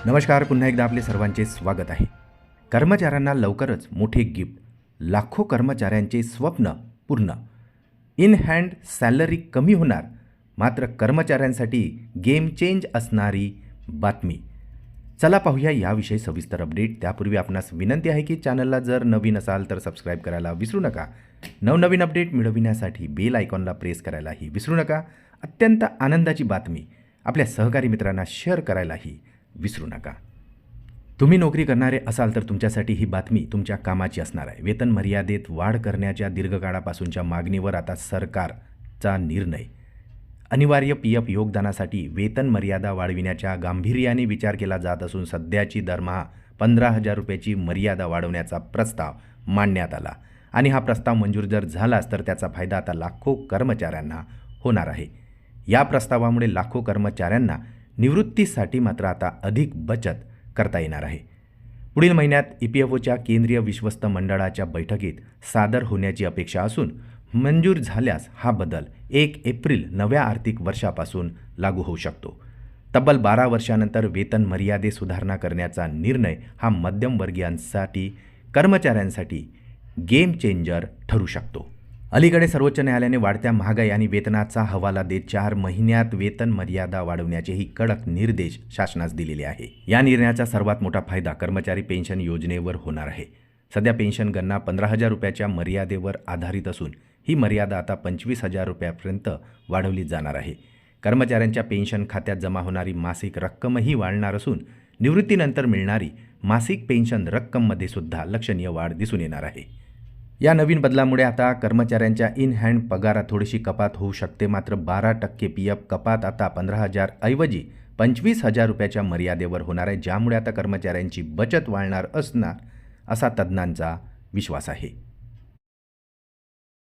नमस्कार, पुन्हा एकदा आपले सर्वांचे स्वागत आहे. कर्मचाऱ्यांना लवकरच मोठे गिफ्ट, लाखो कर्मचाऱ्यांचे स्वप्न पूर्ण. इन हँड सॅलरी कमी होणार, मात्र कर्मचाऱ्यांसाठी गेम चेंज असणारी बातमी. चला पाहूया याविषयी सविस्तर अपडेट. त्यापूर्वी आपणास विनंती आहे की चॅनलला जर नवीन असाल तर सबस्क्राईब करायला विसरू नका. नवनवीन अपडेट मिळविण्यासाठी बेल आयकॉनला प्रेस करायलाही विसरू नका. अत्यंत आनंदाची बातमी आपल्या सहकारी मित्रांना शेअर करायलाही विसरू नका. तुम्ही नोकरी करणारे असाल तर तुमच्यासाठी ही बातमी तुमच्या कामाची असणार आहे. वेतन मर्यादेत वाढ करण्याच्या दीर्घकाळापासूनच्या मागणीवर आता सरकारचा निर्णय. अनिवार्य पीएफ योगदानासाठी वेतन मर्यादा वाढविण्याच्या गांभीर्याने विचार केला जात असून सध्याची दरमहा 15,000 रुपयाची मर्यादा वाढवण्याचा प्रस्ताव मांडण्यात आला आणि हा प्रस्ताव मंजूर जर झालाच तर त्याचा फायदा आता लाखो कर्मचाऱ्यांना होणार आहे. या प्रस्तावामुळे लाखो कर्मचाऱ्यांना निवृत्तीसाठी मात्र आता अधिक बचत करता येणार आहे. पुढील महिन्यात EPFOच्या केंद्रीय विश्वस्त मंडळाच्या बैठकीत सादर होण्याची अपेक्षा असून मंजूर झाल्यास हा बदल 1 एप्रिल नव्या आर्थिक वर्षापासून लागू होऊ शकतो. तब्बल 12 वर्षानंतर वेतन मर्यादेत सुधारणा करण्याचा निर्णय हा मध्यमवर्गीयांसाठी कर्मचाऱ्यांसाठी गेम चेंजर ठरू शकतो. अलीकडे सर्वोच्च न्यायालयाने वाढत्या महागाई आणि वेतनाचा हवाला देत 4 महिन्यात वेतन मर्यादा वाढवण्याचेही कडक निर्देश शासनास दिलेले आहे. या निर्णयाचा सर्वात मोठा फायदा कर्मचारी पेन्शन योजनेवर होणार आहे. सध्या पेन्शन गणना 15,000 रुपयाच्या मर्यादेवर आधारित असून ही मर्यादा आता 25,000 रुपयापर्यंत वाढवली जाणार आहे. कर्मचाऱ्यांच्या पेन्शन खात्यात जमा होणारी मासिक रक्कमही वाढणार असून निवृत्तीनंतर मिळणारी मासिक पेन्शन रक्कममध्ये सुद्धा लक्षणीय वाढ दिसून येणार आहे. या नवीन बदलामुळे आता कर्मचाऱ्यांच्या इन हँड पगारात थोडीशी कपात होऊ शकते. मात्र 12% पीएफ कपात आता 15,000 ऐवजी 25,000 रुपयाच्या मर्यादेवर होणार आहे, ज्यामुळे आता कर्मचाऱ्यांची बचत वाढणार असणार असा तज्ज्ञांचा विश्वास आहे.